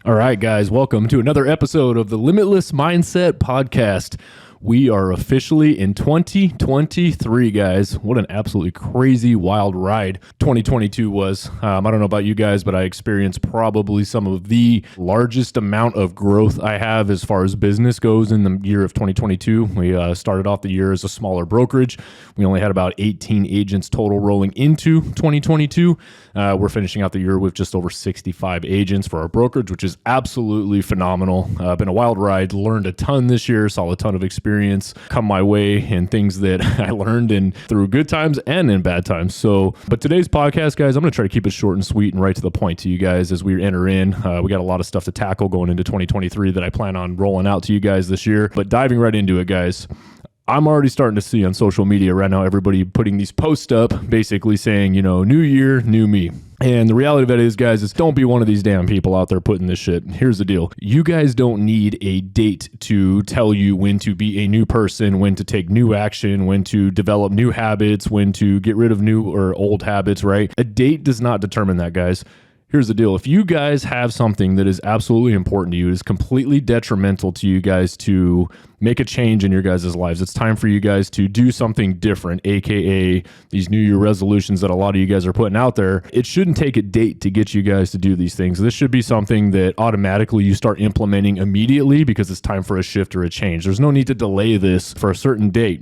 All right, guys, welcome to another episode of the Limitless Mindset Podcast. We are officially in 2023, guys. What an absolutely crazy, wild ride 2022 was. I don't know about you guys, but I experienced probably some of the largest amount of growth I have as far as business goes in the year of 2022. We started off the year as a smaller brokerage. We only had about 18 agents total rolling into 2022. We're finishing out the year with just over 65 agents for our brokerage, which is absolutely phenomenal. Been a wild ride, learned a ton this year, saw a ton of experience come my way and things that I learned in through good times and in bad times. But today's podcast, guys, I'm going to try to keep it short and sweet and right to the point to you guys as we enter in. We got a lot of stuff to tackle going into 2023 that I plan on rolling out to you guys this year. But diving right into it, guys. I'm already starting to see on social media right now, everybody putting these posts up basically saying, new year, new me. And the reality of it is, guys, is don't be one of these damn people out there putting this shit. Here's the deal. You guys don't need a date to tell you when to be a new person, when to take new action, when to develop new habits, when to get rid of new or old habits, right? A date does not determine that, guys. Here's the deal. If you guys have something that is absolutely important to you, is completely detrimental to you guys to make a change in your guys' lives, it's time for you guys to do something different, aka these New Year resolutions that a lot of you guys are putting out there. It shouldn't take a date to get you guys to do these things. This should be something that automatically you start implementing immediately because it's time for a shift or a change. There's no need to delay this for a certain date,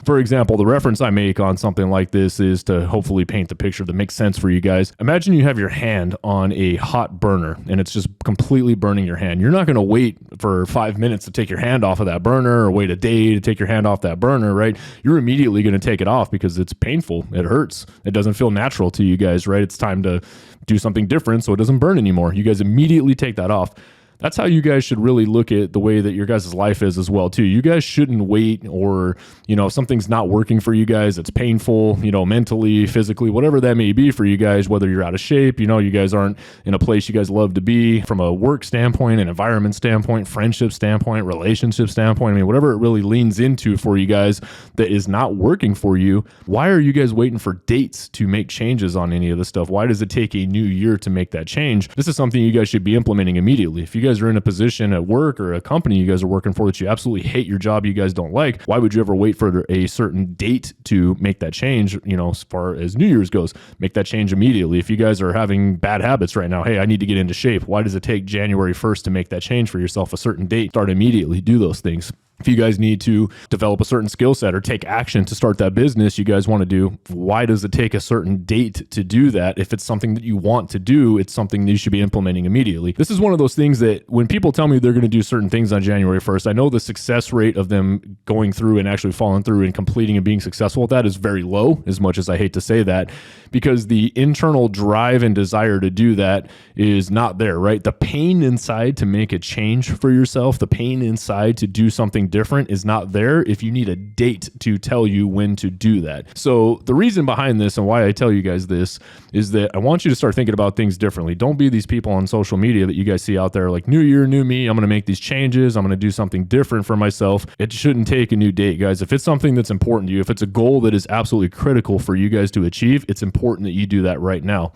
For example, the reference I make on something like this is to hopefully paint the picture that makes sense for you guys. Imagine you have your hand on a hot burner and it's just completely burning your hand. You're not going to wait for 5 minutes to take your hand off of that burner or wait a day to take your hand off that burner, right? You're immediately going to take it off because it's painful. It hurts. It doesn't feel natural to you guys, right? It's time to do something different so it doesn't burn anymore. You guys immediately take that off. That's how you guys should really look at the way that your guys' life is as well, too. You guys shouldn't wait or, if something's not working for you guys, it's painful, mentally, physically, whatever that may be for you guys, whether you're out of shape, you guys aren't in a place you guys love to be from a work standpoint, an environment standpoint, friendship standpoint, relationship standpoint. Whatever it really leans into for you guys that is not working for you, why are you guys waiting for dates to make changes on any of this stuff? Why does it take a new year to make that change? This is something you guys should be implementing immediately. If you guys are in a position at work or a company you guys are working for that you absolutely hate your job, you guys don't like, why would you ever wait for a certain date to make that change? As far as New Year's goes, make that change immediately. If you guys are having bad habits right now, hey, I need to get into shape. Why does it take January 1st to make that change for yourself? A certain date, start immediately, do those things. If you guys need to develop a certain skill set or take action to start that business you guys want to do, why does it take a certain date to do that? If it's something that you want to do, it's something that you should be implementing immediately. This is one of those things that when people tell me they're going to do certain things on January 1st, I know the success rate of them going through and actually following through and completing and being successful at that is very low, as much as I hate to say that, because the internal drive and desire to do that is not there, right? The pain inside to make a change for yourself, the pain inside to do something different is not there if you need a date to tell you when to do that. So the reason behind this and why I tell you guys this is that I want you to start thinking about things differently. Don't be these people on social media that you guys see out there like, new year, new me, I'm going to make these changes, I'm going to do something different for myself. It shouldn't take a new date, guys. If it's something that's important to you, if it's a goal that is absolutely critical for you guys to achieve, it's important that you do that right now.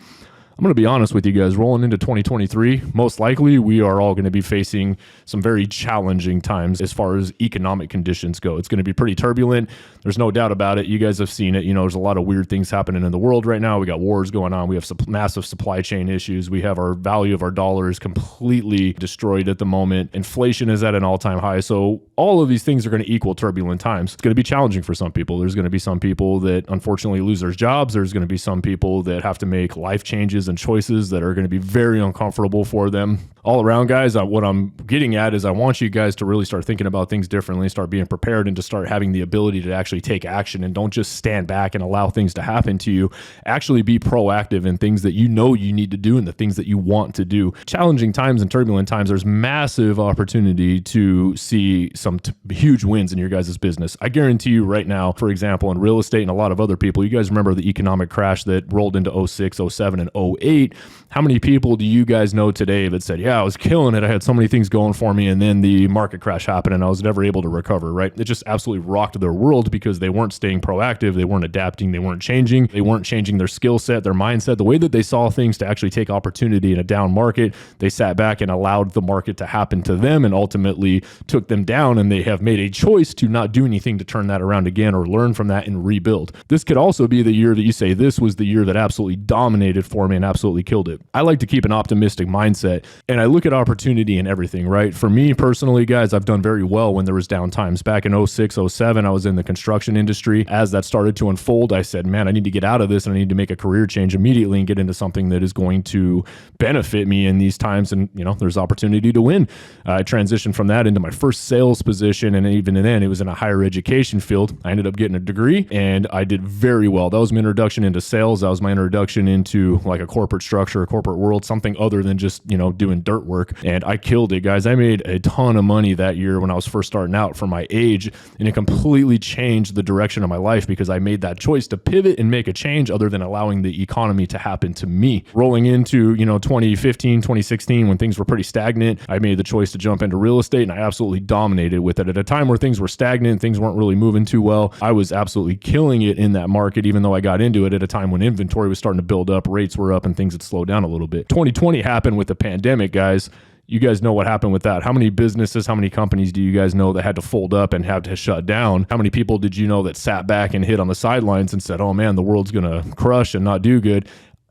I'm going to be honest with you guys, rolling into 2023, most likely we are all going to be facing some very challenging times as far as economic conditions go. It's going to be pretty turbulent. There's no doubt about it. You guys have seen it. There's a lot of weird things happening in the world right now. We got wars going on. We have some massive supply chain issues. We have our value of our dollar is completely destroyed at the moment. Inflation is at an all-time high. So all of these things are going to equal turbulent times. It's going to be challenging for some people. There's going to be some people that unfortunately lose their jobs. There's going to be some people that have to make life changes and choices that are going to be very uncomfortable for them. All around, guys, what I'm getting at is I want you guys to really start thinking about things differently, start being prepared, and to start having the ability to actually take action, and don't just stand back and allow things to happen to you. Actually be proactive in things that you need to do and the things that you want to do. Challenging times and turbulent times, there's massive opportunity to see some huge wins in your guys' business. I guarantee you right now, for example, in real estate and a lot of other people, you guys remember the economic crash that rolled into 06, 07, and 08. How many people do you guys know today that said, yeah, yeah, I was killing it. I had so many things going for me. And then the market crash happened and I was never able to recover, right? It just absolutely rocked their world because they weren't staying proactive. They weren't adapting. They weren't changing. They weren't changing their skill set, their mindset, the way that they saw things to actually take opportunity in a down market. They sat back and allowed the market to happen to them and ultimately took them down. And they have made a choice to not do anything to turn that around again or learn from that and rebuild. This could also be the year that you say, this was the year that absolutely dominated for me and absolutely killed it. I like to keep an optimistic mindset and I look at opportunity in everything, right? For me personally, guys, I've done very well when there was down times. Back in 06, 07, I was in the construction industry. As that started to unfold, I said, man, I need to get out of this and I need to make a career change immediately and get into something that is going to benefit me in these times. And, there's opportunity to win. I transitioned from that into my first sales position. And even then, it was in a higher education field. I ended up getting a degree and I did very well. That was my introduction into sales. That was my introduction into like a corporate structure, a corporate world, something other than just, doing dirt work. And I killed it, guys. I made a ton of money that year when I was first starting out for my age. And it completely changed the direction of my life because I made that choice to pivot and make a change other than allowing the economy to happen to me. Rolling into, 2015, 2016, when things were pretty stagnant, I made the choice to jump into real estate and I absolutely dominated with it. At a time where things were stagnant, things weren't really moving too well, I was absolutely killing it in that market, even though I got into it at a time when inventory was starting to build up, rates were up, and things had slowed down a little bit. 2020 happened with the pandemic, guys. You guys know what happened with that. How many businesses, how many companies do you guys know that had to fold up and had to shut down? How many people did you know that sat back and hid on the sidelines and said, oh man, the world's going to crush and not do good?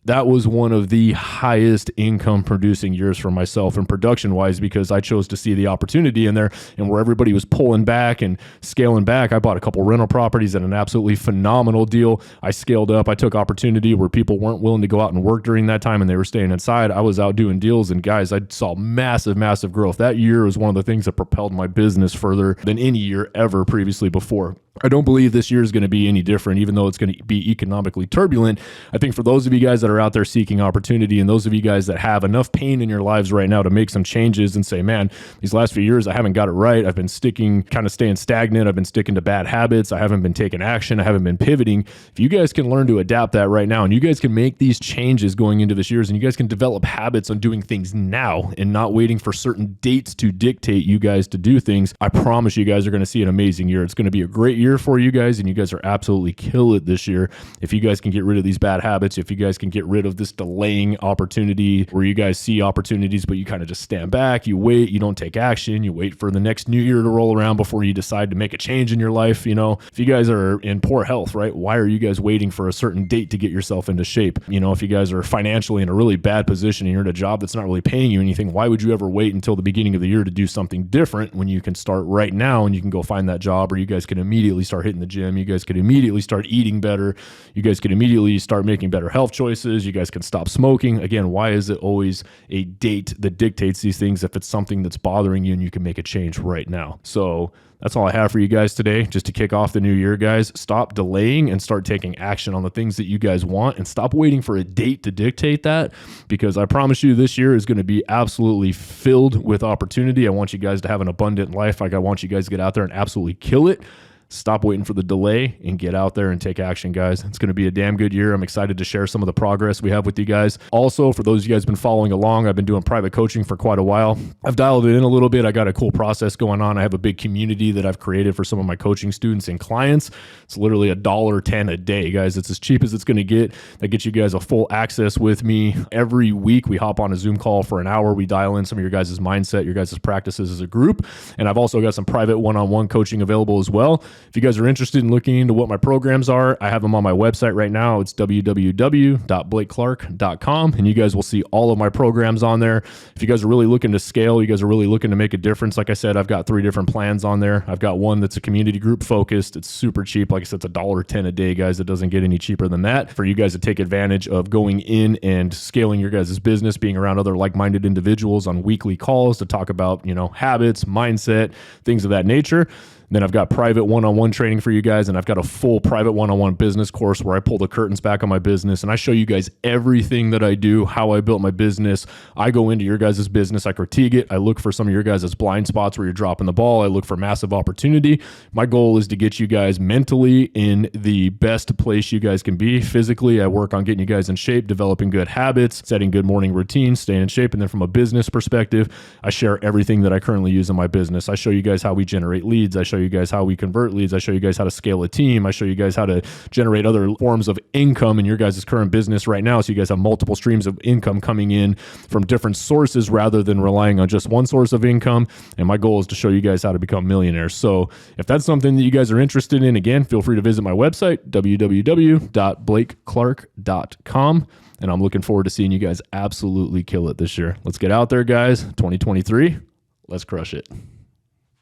That was one of the highest income producing years for myself and production wise because I chose to see the opportunity in there, and where everybody was pulling back and scaling back, I bought a couple rental properties at an absolutely phenomenal deal. I scaled up. I took opportunity where people weren't willing to go out and work during that time and they were staying inside. I was out doing deals, and guys, I saw massive, massive growth. That year was one of the things that propelled my business further than any year ever previously before. I don't believe this year is going to be any different, even though it's going to be economically turbulent. I think for those of you guys that are out there seeking opportunity, and those of you guys that have enough pain in your lives right now to make some changes and say, man, these last few years, I haven't got it right. I've been kind of staying stagnant. I've been sticking to bad habits. I haven't been taking action. I haven't been pivoting. If you guys can learn to adapt that right now, and you guys can make these changes going into this year, and you guys can develop habits on doing things now and not waiting for certain dates to dictate you guys to do things, I promise you guys are going to see an amazing year. It's going to be a great year for you guys, and you guys are absolutely kill it this year. If you guys can get rid of these bad habits, if you guys can get rid of this delaying opportunity where you guys see opportunities, but you kind of just stand back, you wait, you don't take action, you wait for the next new year to roll around before you decide to make a change in your life. If you guys are in poor health, right? Why are you guys waiting for a certain date to get yourself into shape? If you guys are financially in a really bad position and you're in a job that's not really paying you anything, why would you ever wait until the beginning of the year to do something different when you can start right now and you can go find that job, or you guys can immediately start hitting the gym, you guys could immediately start eating better, you guys could immediately start making better health choices, you guys can stop smoking. Again, why is it always a date that dictates these things if it's something that's bothering you and you can make a change right now? So that's all I have for you guys today, just to kick off the new year, guys. Stop delaying and start taking action on the things that you guys want, and stop waiting for a date to dictate that, because I promise you this year is going to be absolutely filled with opportunity. I want you guys to have an abundant life. I want you guys to get out there and absolutely kill it. Stop waiting for the delay and get out there and take action, guys. It's going to be a damn good year. I'm excited to share some of the progress we have with you guys. Also, for those of you guys been following along, I've been doing private coaching for quite a while. I've dialed it in a little bit. I got a cool process going on. I have a big community that I've created for some of my coaching students and clients. It's literally $1.10 a day, guys. It's as cheap as it's going to get. That gets you guys a full access with me. Every week, we hop on a Zoom call for an hour. We dial in some of your guys' mindset, your guys' practices as a group. And I've also got some private one-on-one coaching available as well. If you guys are interested in looking into what my programs are, I have them on my website right now. It's www.blakeclark.com, and you guys will see all of my programs on there. If you guys are really looking to scale, you guys are really looking to make a difference, like I said, I've got 3 different plans on there. I've got one that's a community group focused. It's super cheap. Like I said, it's $1.10 a day, guys. It doesn't get any cheaper than that for you guys to take advantage of going in and scaling your guys' business, being around other like-minded individuals on weekly calls to talk about, habits, mindset, things of that nature. Then I've got private one-on-one training for you guys, and I've got a full private one-on-one business course where I pull the curtains back on my business and I show you guys everything that I do, how I built my business. I go into your guys' business, I critique it, I look for some of your guys' blind spots where you're dropping the ball, I look for massive opportunity. My goal is to get you guys mentally in the best place you guys can be. Physically, I work on getting you guys in shape, developing good habits, setting good morning routines, staying in shape. And then from a business perspective, I share everything that I currently use in my business. I show you guys how we generate leads. I show you guys how we convert leads. I show you guys how to scale a team. I show you guys how to generate other forms of income in your guys' current business right now. So you guys have multiple streams of income coming in from different sources rather than relying on just one source of income. And my goal is to show you guys how to become millionaires. So if that's something that you guys are interested in, again, feel free to visit my website, www.blakeclark.com. And I'm looking forward to seeing you guys absolutely kill it this year. Let's get out there, guys. 2023, let's crush it.